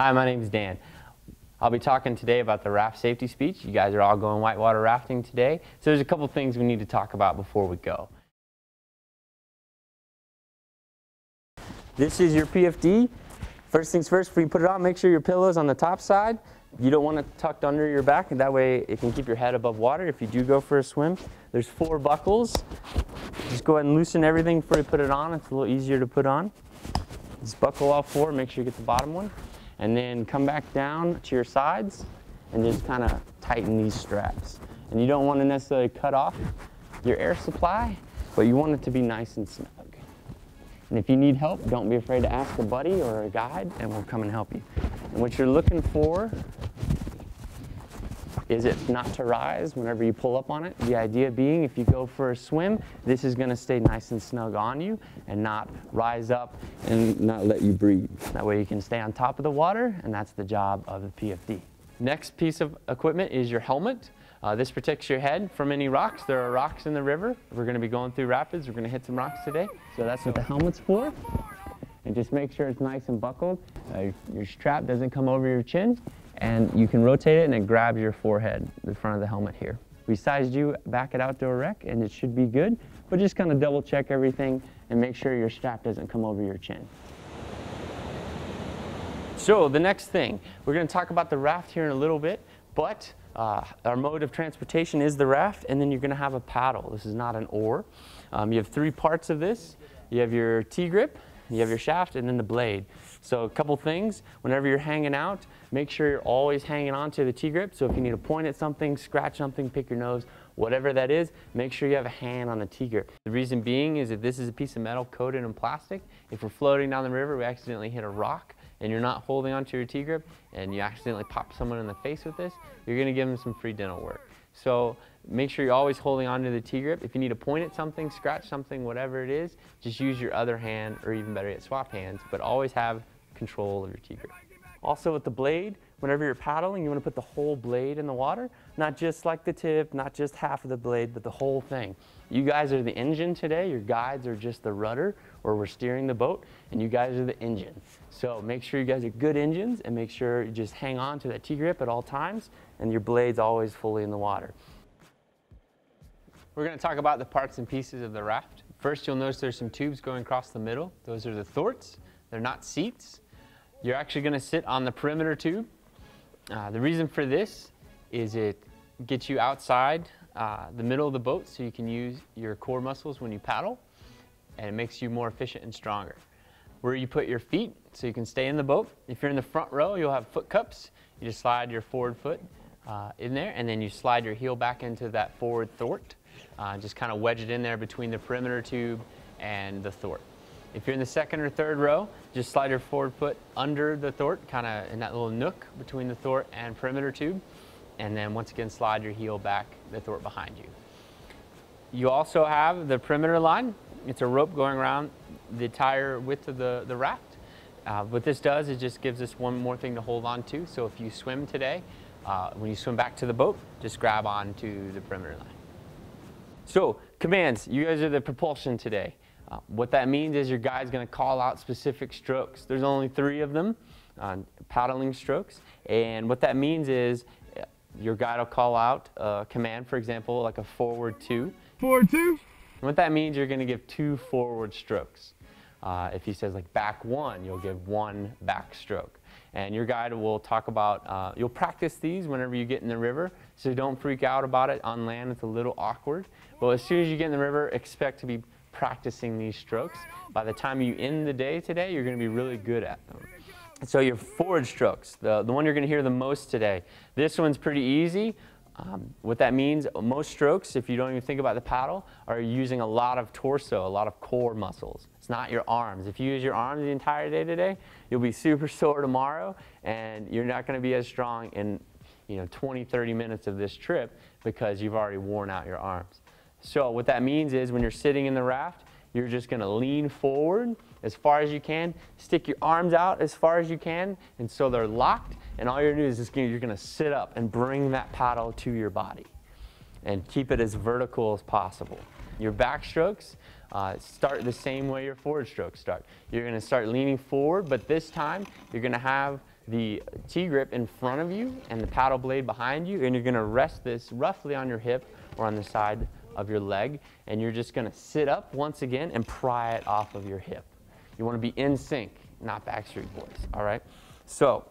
Hi, my name is Dan. I'll be talking today about the raft safety speech. You guys are all going whitewater rafting today, so there's a couple things we need to talk about before we go. This is your PFD. First things first, before you put it on, make sure your pillow's on the top side. You don't want it tucked under your back, and that way it can keep your head above water if you do go for a swim. There's 4 buckles. Just go ahead and loosen everything before you put it on. It's a little easier to put on. Just buckle all 4, make sure you get the bottom one. And then come back down to your sides and just kind of tighten these straps. And you don't want to necessarily cut off your air supply, but you want it to be nice and snug. And if you need help, don't be afraid to ask a buddy or a guide, and we'll come and help you. And what you're looking for is it not to rise whenever you pull up on it. The idea being, if you go for a swim, this is going to stay nice and snug on you and not rise up and not let you breathe. That way you can stay on top of the water, and that's the job of the PFD. Next piece of equipment is your helmet. This protects your head from any rocks. There are rocks in the river. We're going to be going through rapids. We're going to hit some rocks today. So that's what the helmet's for. And just make sure it's nice and buckled. Your strap doesn't come over your chin. And you can rotate it and it grabs your forehead, the front of the helmet here. We sized you back at Outdoor Rec and it should be good. But just kind of double check everything and make sure your strap doesn't come over your chin. So the next thing, we're going to talk about the raft here in a little bit. But our mode of transportation is the raft, and then you're going to have a paddle. This is not an oar. You have 3 parts of this. You have your T-grip, you have your shaft, and then the blade. So a couple things, whenever you're hanging out, make sure you're always hanging on to the T-grip. So if you need to point at something, scratch something, pick your nose, whatever that is, make sure you have a hand on the T-grip. The reason being is that this is a piece of metal coated in plastic. If we're floating down the river, we accidentally hit a rock, and you're not holding onto your T-grip, and you accidentally pop someone in the face with this, you're going to give them some free dental work. So make sure you're always holding onto the T-grip. If you need to point at something, scratch something, whatever it is, just use your other hand, or even better yet, swap hands, but always have control of your T-grip. Also with the blade, whenever you're paddling, you want to put the whole blade in the water, not just like the tip, not just half of the blade, but the whole thing. You guys are the engine today, your guides are just the rudder, or we're steering the boat, and you guys are the engine. So make sure you guys are good engines, and make sure you just hang on to that T-grip at all times, and your blade's always fully in the water. We're going to talk about the parts and pieces of the raft. First, you'll notice there's some tubes going across the middle. Those are the thwarts. They're not seats. You're actually going to sit on the perimeter tube. The reason for this is it gets you outside the middle of the boat so you can use your core muscles when you paddle, and it makes you more efficient and stronger. Where you put your feet so you can stay in the boat. If you're in the front row, you'll have foot cups. You just slide your forward foot in there, and then you slide your heel back into that forward thwart. Just kind of wedge it in there between the perimeter tube and the thwart. If you're in the second or third row, just slide your forward foot under the thwart, kind of in that little nook between the thwart and perimeter tube. And then once again, slide your heel back, the thwart behind you. You also have the perimeter line. It's a rope going around the entire width of the raft. What this does is just gives us one more thing to hold on to. So if you swim today, when you swim back to the boat, just grab on to the perimeter line. So commands, you guys are the propulsion today. What that means is your guide's going to call out specific strokes. There's only 3 of them, paddling strokes. And what that means is your guide will call out a command, for example, like a forward 2. Forward 2? And what that means, you're going to give 2 forward strokes. If he says like back 1, you'll give 1 back stroke. And your guide will talk about, you'll practice these whenever you get in the river, so don't freak out about it. On land, it's a little awkward. But as soon as you get in the river, expect to be practicing these strokes. By the time you end the day today, you're going to be really good at them. So your forward strokes, the one you're going to hear the most today. This one's pretty easy. What that means, most strokes, if you don't even think about the paddle, are using a lot of torso, a lot of core muscles. It's not your arms. If you use your arms the entire day today, you'll be super sore tomorrow, and you're not going to be as strong in 20, 30 minutes of this trip because you've already worn out your arms. So what that means is when you're sitting in the raft, you're just going to lean forward as far as you can, stick your arms out as far as you can, and so they're locked, and all you're going to do is you're going to sit up and bring that paddle to your body and keep it as vertical as possible. Your backstrokes start the same way your forward strokes start. You're going to start leaning forward, but this time you're going to have the T-grip in front of you and the paddle blade behind you, and you're gonna rest this roughly on your hip or on the side of your leg, and you're just gonna sit up once again and pry it off of your hip. You wanna be in sync, not Backstreet Boys, all right? So,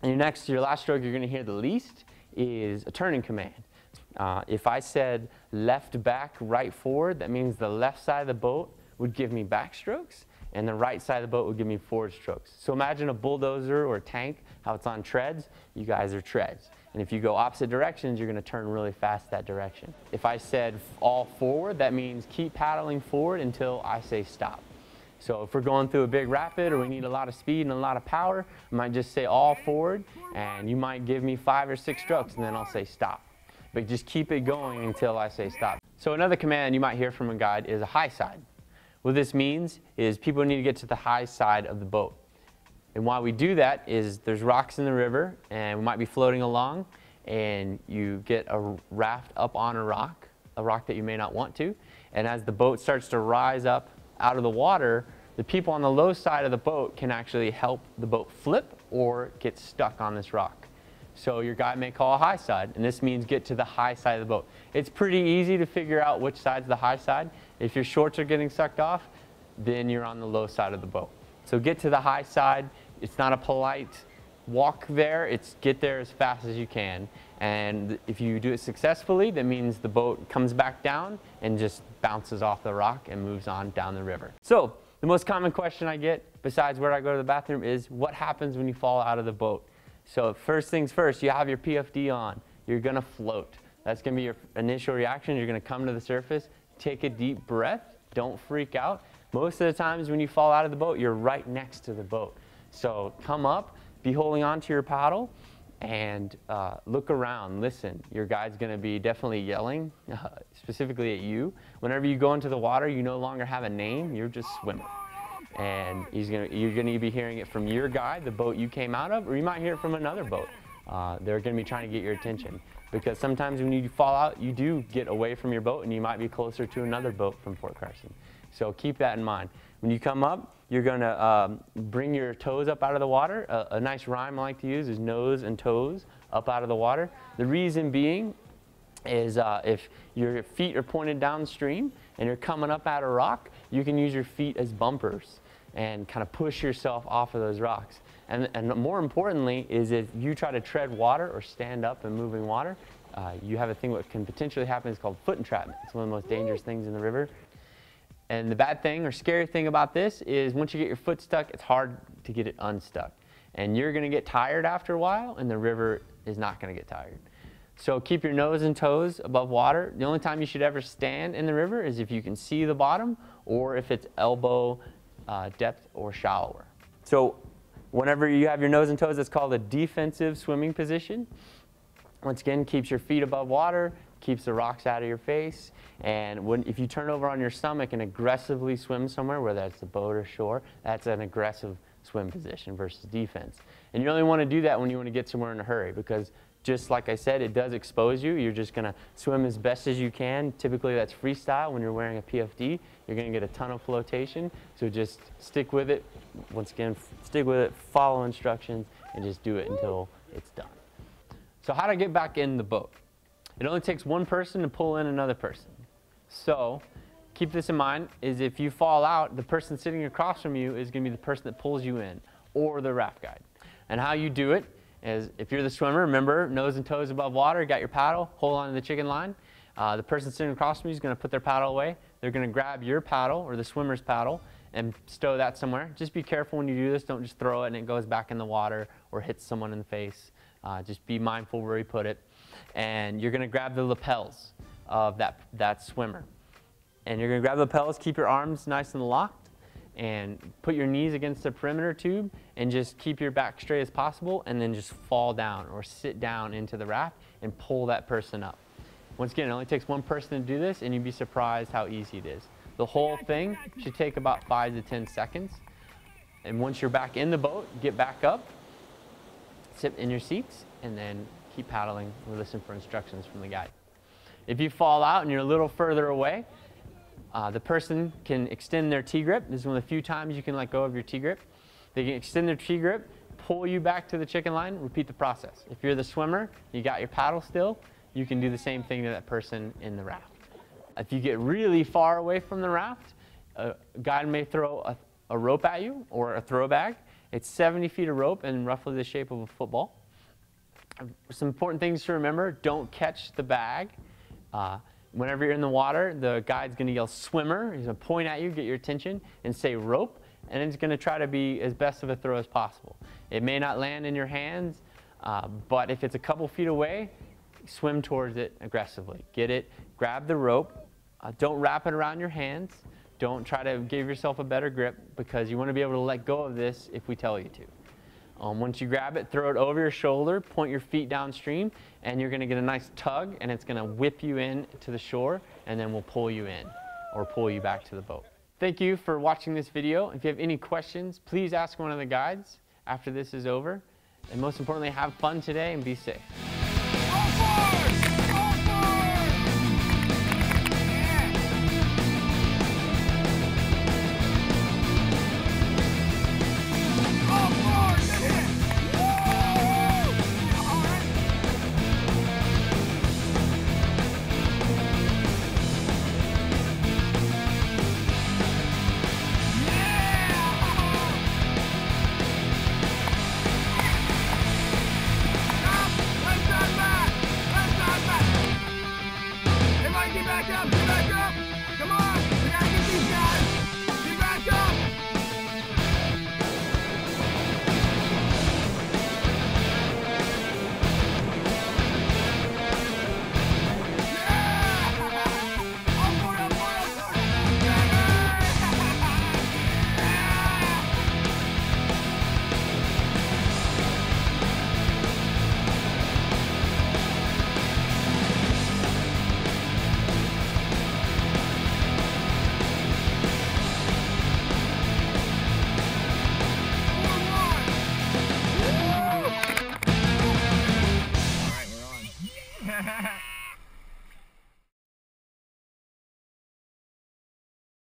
your last stroke you're gonna hear the least is a turning command. If I said left back, right forward, that means the left side of the boat would give me backstrokes, and the right side of the boat would give me forward strokes. So imagine a bulldozer or a tank, how it's on treads. You guys are treads. And if you go opposite directions, you're going to turn really fast that direction. If I said all forward, that means keep paddling forward until I say stop. So if we're going through a big rapid or we need a lot of speed and a lot of power, I might just say all forward, and you might give me 5 or 6 strokes, and then I'll say stop. But just keep it going until I say stop. So another command you might hear from a guide is a high side. What this means is people need to get to the high side of the boat. And why we do that is there's rocks in the river, and we might be floating along, and you get a raft up on a rock that you may not want to. And as the boat starts to rise up out of the water, the people on the low side of the boat can actually help the boat flip or get stuck on this rock. So your guide may call a high side, and this means get to the high side of the boat. It's pretty easy to figure out which side's the high side. If your shorts are getting sucked off, then you're on the low side of the boat. So get to the high side. It's not a polite walk there, it's get there as fast as you can. And if you do it successfully, that means the boat comes back down and just bounces off the rock and moves on down the river. So the most common question I get, besides where I go to the bathroom, is what happens when you fall out of the boat? So first things first, you have your PFD on. You're gonna float. That's gonna be your initial reaction. You're gonna come to the surface, take a deep breath, don't freak out. Most of the times when you fall out of the boat, you're right next to the boat. So come up, be holding on to your paddle, and look around, listen. Your guide's gonna be definitely yelling, specifically at you. Whenever you go into the water, you no longer have a name, you're just swimming. And you're gonna be hearing it from your guide, the boat you came out of, or you might hear it from another boat. They're gonna be trying to get your attention. Because sometimes when you fall out, you do get away from your boat and you might be closer to another boat from Fort Carson. So keep that in mind. When you come up, you're gonna bring your toes up out of the water. A nice rhyme I like to use is nose and toes up out of the water. The reason being is if your feet are pointed downstream and you're coming up at a rock, you can use your feet as bumpers and kind of push yourself off of those rocks. And more importantly is if you try to tread water or stand up in moving water, you have a thing what can potentially happen is called foot entrapment. It's one of the most dangerous things in the river. And the bad thing or scary thing about this is once you get your foot stuck, it's hard to get it unstuck. And you're gonna get tired after a while, and the river is not gonna get tired. So keep your nose and toes above water. The only time you should ever stand in the river is if you can see the bottom or if it's elbow depth or shallower. So whenever you have your nose and toes, it's called a defensive swimming position. Once again, keeps your feet above water, keeps the rocks out of your face, and if you turn over on your stomach and aggressively swim somewhere, whether that's the boat or shore, that's an aggressive swim position versus defense. And you only want to do that when you want to get somewhere in a hurry, because just like I said, it does expose you. You're just going to swim as best as you can. Typically that's freestyle. When you're wearing a PFD, you're going to get a ton of flotation, so just stick with it. Once again, stick with it, follow instructions, and just do it until it's done. So how to get back in the boat? It only takes one person to pull in another person. So keep this in mind, is if you fall out, the person sitting across from you is going to be the person that pulls you in, or the raft guide. And how you do it is, if you're the swimmer, remember, nose and toes above water, got your paddle, hold on to the chicken line. The person sitting across from you is going to put their paddle away. They're going to grab your paddle, or the swimmer's paddle, and stow that somewhere. Just be careful when you do this. Don't just throw it and it goes back in the water or hits someone in the face. Just be mindful where you put it. And you're going to grab the lapels of that swimmer. And you're going to grab the lapels, keep your arms nice and locked, and put your knees against the perimeter tube, and just keep your back straight as possible, and then just fall down or sit down into the raft and pull that person up. Once again, it only takes one person to do this, and you'd be surprised how easy it is. The whole thing should take about 5 to 10 seconds. And once you're back in the boat, get back up, sit in your seats, and then keep paddling or listen for instructions from the guide. If you fall out and you're a little further away, the person can extend their T-grip. This is one of the few times you can let go of your T-grip. They can extend their T-grip, pull you back to the chicken line, repeat the process. If you're the swimmer, you got your paddle still, you can do the same thing to that person in the raft. If you get really far away from the raft, a guide may throw a rope at you or a throw bag. It's 70 feet of rope and roughly the shape of a football. Some important things to remember: don't catch the bag. Whenever you're in the water, the guide's going to yell swimmer. He's going to point at you, get your attention, and say rope, and it's going to try to be as best of a throw as possible. It may not land in your hands, but if it's a couple feet away, swim towards it aggressively. Get it, grab the rope, don't wrap it around your hands. Don't try to give yourself a better grip, because you want to be able to let go of this if we tell you to. Once you grab it, throw it over your shoulder, point your feet downstream, and you're going to get a nice tug, and it's going to whip you in to the shore, and then we'll pull you in or pull you back to the boat. Thank you for watching this video. If you have any questions, please ask one of the guides after this is over. And most importantly, have fun today and be safe. Back up!